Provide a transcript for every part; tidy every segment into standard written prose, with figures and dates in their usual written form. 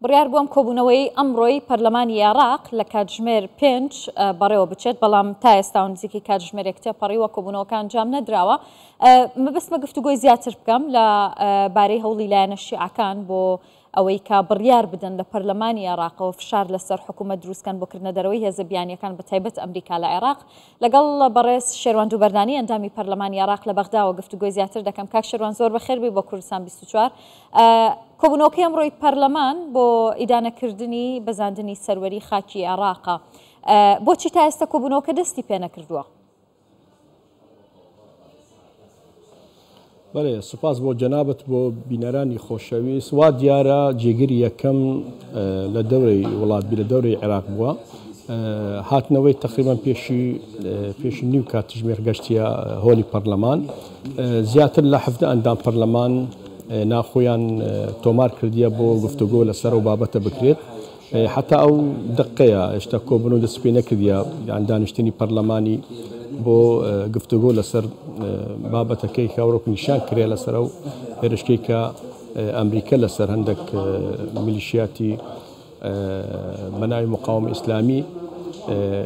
بڕیار بووم کۆبوونەوەی ئەمڕۆی پەرلەمانی عێراق لە کاتژمێر 5 بەڕێوە بچێت، بەڵام تا ئێستا نزیکی کاتژمێرێک تێپەڕیوە کۆبوونەوەکان انجام نەدراوە. مەبەستمە گفتوگۆی زیاتر بکەم لە بارەی هەوڵی لایەنە شیعەکان بۆ ئەوەی کە بڕیار بدەن لە پەرلەمانی عێراقەوە فشار لەسەر حکوومەت دروستکەن بۆ کردنەدەرەوەی هێزە بیانیەکان بە تایبەت ئەمریکا لە عێراق. لەگەڵ بەڕێز شێروان دووبەردانی ئەندامی پەرلەمانی عێراق لە بەغداوە گفتوگۆی زیاتر دەکەم. کاک شێروان زۆر بەخێربی بۆ کوردستان 24. کۆبوونەوەکەی ئەمڕۆی پەرلەمان بۆ ئیدانەکردنی بەزاندنی سەروەری خاکی عێراقە. بۆچی تا ئێستا کۆبوونەوەکە دەستی پێ نەکردووە؟ بەڵێ سوپاس بۆ جەنابەت بۆ بینەرانی خۆشەویست. وا دیارە جێگیری یەکەم لە دەورەی وڵاتبی لە دەورەی عێراق بووە. هاتنەوەی تقریبان پێشی نیو کاتژمێر گەشتیە هۆلی پەرلەمان. زیاتر لە 17 ئەندام پەرلەمان ناخۆیان تۆمار کردیە بۆ گفتوگۆ لەسەر و بابەتە بکرێت. حتا ئەو دقەیە هێشتا کۆبوونەوە دەست پێ نەکردیە یان دانیشتنی پەرلەمانی بۆ گفتوگۆ لەسەر بابەتەکەی کاوڕۆک نیشان کرێ لەسەر ئەو هێرشکەی کە ئەمریکا لەسەر هەندێک میلیشیاتی بەناوی مقاومە ئیسلامی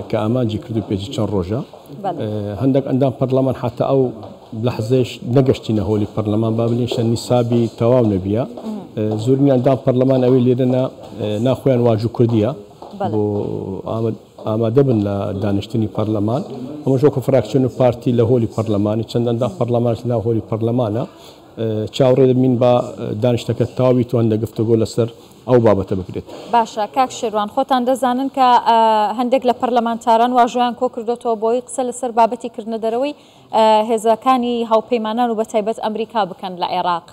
کە ئامانجی کردو پێشی چەند ڕۆژە. هەندێک ئەندام پەرلەمان حتا ئەو لەحزەیەش نەگەشتینە هۆلی پەرلەمان با بڵێن شە نیسابی تەواو نەبیە. زۆربەی ئەندام پەرلەمان ئەوەی لێرەنە ناخۆیان واجوو کوردیە بۆ ئامادە بن لە دانیشتنی پەرلەمان. ئەمەش وەکو فراکسیۆن و پارتی لە هۆلی پەرلەمانی چەند ئەندام پەرلەمانش ناو هۆلی پەرلەمانە چاوەڕێ دەبین بە دانیشتەکە تاوی تو هەندێک گفتوگۆ لەسەر ئەو بابەتە بکرێت. باشە کاک شێروان، خۆتان دەزانن کە هەندێک لە پەرلەمانتاران واژۆیان کۆ کردوتەوە بۆی قسە لەسەر بابەتی کردنەدەرەوەی هێزەکانی هاوپەیمانان و بە تایبەت ئەمریکا بکەن لە عێراق.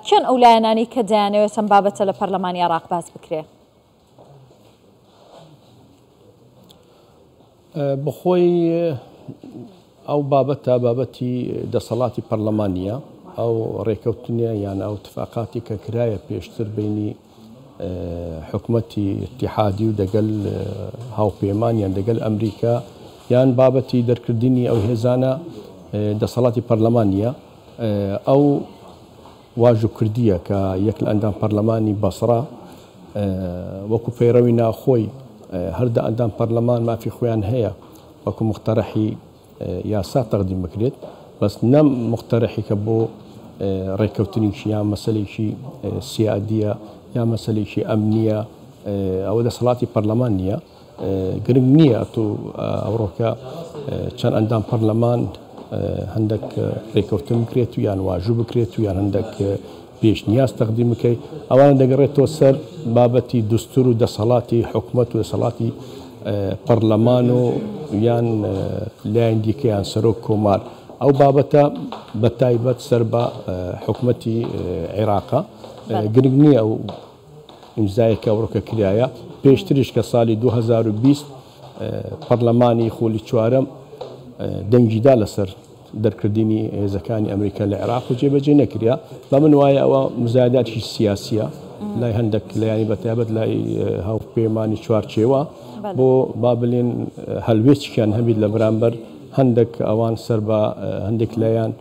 کێن ئەو لایەنانی کە دەیانەوێت ئەم بابەتە لە پەرلەمانی عێراق باس بکرێ؟ بخۆی ئەو بابەتە بابەتی دەسەڵاتی پەرلەمانیە، ئەو ڕێکەوتنیە یان ئەو اتفاقاتی کە کرایە پێشتر بینی حکوومەتی اتحادی و دەگەل هاوپەیمان یان دەگەل ئەمریکا یان بابەتی دەرکردنی ئەو هێزانە دەسەڵاتی پەرلەمانیە. ئەو واژوو کردیە کە یەک لە ئەندام پەرلەمانی بەسڕا وەکو پەیڕەوی ناخۆی هەردە ئەندام پەرلەمان مافی خۆیان هەیە وەکو مختەرەحی یاسا تەقدیم بکرێت، بەس نەم مختەرەحی کە بۆ ڕێکەوتنیشی یان مەسەلێکی سیادیە یان مەسەلێکی ئەمنیە ئەوە دەسەڵاتی پەرلەمان نییە. گرنگ نییە تو ئەوڕۆکە چەند ئەندام پەرلەمان هەندێک ڕێکەوتن بکرێت و یان واژوو بکرێت و یان هەندێک پێشنیاز تەقدیم بکەیت. ئەوانە دەگەڕێتەوە سەر بابەتی دستور و دەسەڵاتی حکوومەت و دەسەڵاتی پەرلەمان و یان لایەن دیکەیان سەرۆک کۆمار. ئەو بابەتە بە تایبەت سەر بە حکوومەتی عێراقە. گرنگ نییە ئەو ئیمزایەکە ئەوڕۆکە کرایە. پێشتریش کە ساڵی 2020 پەرلەمانی خۆلی چوارەم دەنگیدا لەسەر دەرکردنی هێزەکانی ئەمریکا لە عێراق و جێبەجێ نەکریا. بە من وایە ئەوە مزایداتی سیاسیە لای هەندێک لایانی بەتایبەت لای هاوپەیمانی چوارچێوە بۆ با بڵێن هەلوێچیان هەبیت لە بەرامبەر هەندێک ئەوان سەر بە هەندێک لایەن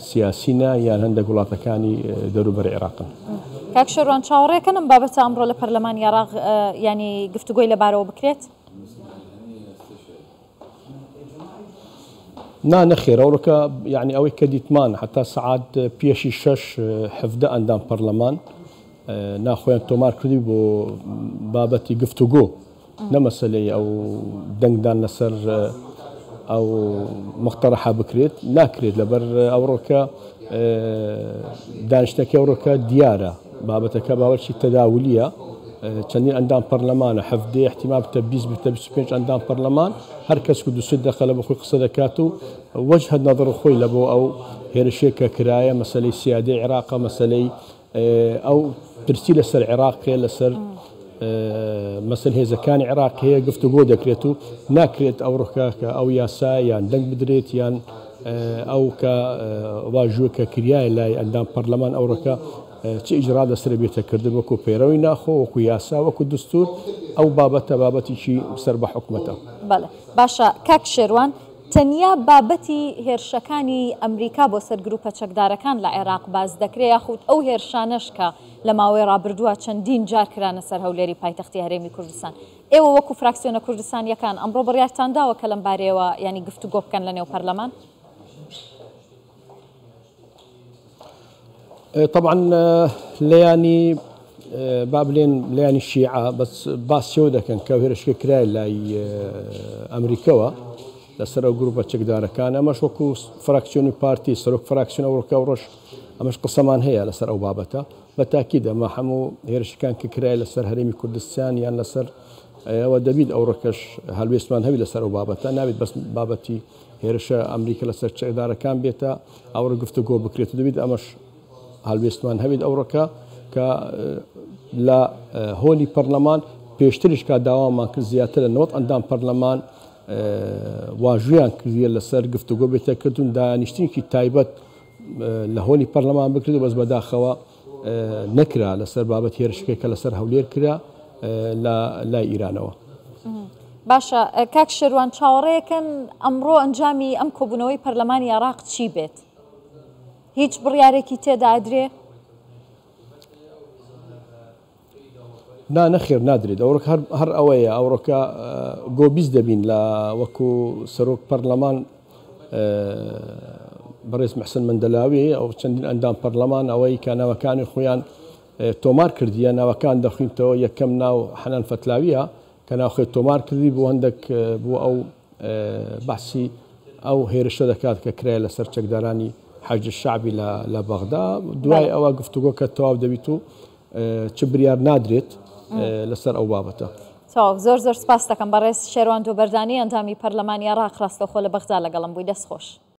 سیاسینە یان هەندێک وڵاتەکانی دەوروبەر عێراقن. کاک شێروان، چاوەڕێکەنم بابەتە ئەمڕۆ لە پەرلەمانی عێراق ینی گفتوگۆی لەبارەوە بکرێت؟ نەخێر ئەوڕۆکە یعنی ئەوەی کە دیتمان حتا سعات پێشی 6 17 ئەندام پەرلەمان ناخۆیان تۆمار کردی بۆ بابەتی گفتوگۆ نەمەسەلەی ئەو دەنگدان لەسەر ئەو مختەرەحا بکرێت ناکرێت لەبەر ئەوڕۆکە دانیشتەکە ئەوڕۆکە دیارە بابەتەکە باوەرچی تەداولیە. چەندین ئەندام پەرلەمانە هەفتەی احتیمال بتە 20 بتە 25 ئەندام پەرلەمان هەر کەس و دوسێت دەخەلە بە خۆی قسە دەکات و وەجهە نەظر خۆی لە بۆ ئەو هێرشێک کە کرایە مەسەلەی سیادی عێراقە مەسەلەی ئەو پرسی لەسەر عێراقێ لەسەر مەسەل هێزەکانی عێراق هەیە گفتوگۆ دەکرێت و ناکرێت ئەوڕۆکە کە ئەو یاسا یان دەنگ بدرێت یان ئەو کە واژووە کە کریایە لای ئەندام پەرلەمان ئەوڕۆکە چ ئیجرا لەسەر بێتە کردن وەکو پەیڕەوی ناخۆ وەکو یاسا وەکو دستور ئەو بابەتە بابەتیشی سەر بە حکوومەتە. بەڵێ باشە کاک شێروان، تەنیا بابەتی هێرشەکانی ئەمریکا بۆ سەر گروپە چەکدارەکان لە عێراق باز دەکرێت یاخود ئەو هێرشانەش کە لە ماوەی ڕابردووە چەندین جار کرانە سەر هەولێری پایتەختی هەرێمی کوردستان. ئێوە وەکو فراکسیۆنە کوردستانیەکان ئەمڕۆ بڕیارتان داوە کە لەم بارەیەوە ینی گفتوگۆ بکەن لە نێو پەرلەمان؟ طبعا لەیانی بابلين لياني الشيعة بس باس شودة كان كوهرش كراي لاي أمريكا لسر جروبة تشكدارة كان أمش وكو فراكسيون بارتي سروك فراكسيون أو ركورش أمش قسمان هي لسر أو بابتا بالتأكيد ما حمو هرش كان كراي لسر هريمي كردستان يعني لسر ودبيد أو ركش هالبيسمان هبي لسر أو بابتا نابد بس بابتي هرش أمريكا لسر تشكدارة كان بيتا أو رقفتو جو بكريتو دبيد أمش هالبيسمان هبي أو ركا لا هولي برلمان بيشتريش كداوام كل زيادة النوط عندهم برلمان واجيان كذي لسر قفتو بيتكردون دا نشتين كي تايبت لهولي برلمان بكردو بس بداخوا نكرا لسر بابت هيرشكي لسر هولير كرا لا إيرانوا. باشا كاك شروان چاوەڕێیەکەن ئەمڕۆ ئەنجامی ئەم کۆبوونەوەی پەرلەمانی عێراق چی بێت؟ هیچ بڕیارێکی تێدا ئەدرێ؟ نخير نادري أورك هر أويا أورك جو بيز دبين لا وكو سروك برلمان برئيس محسن مندلاوي أو شندين عندهم برلمان أوي كان وكان خويان تومار كردي أنا وكان دخين تو يكمنا وحنان فتلاوية كان أخي تومار كردي بو عندك بو أو بحثي أو هيرشة دكات ككريل لسرتشك داراني حاج الشعبي لبغداد دواي أو قفتو كتواب دبيتو تبريار نادريت لسر أو بابته. زۆر سپاس دەکەم بەڕێز شێروان دووبەردانی ئەندامی پەرلەمانی عێراق ڕاستەوخۆ لە بەغدا لەگەڵم بووی دەست خۆش.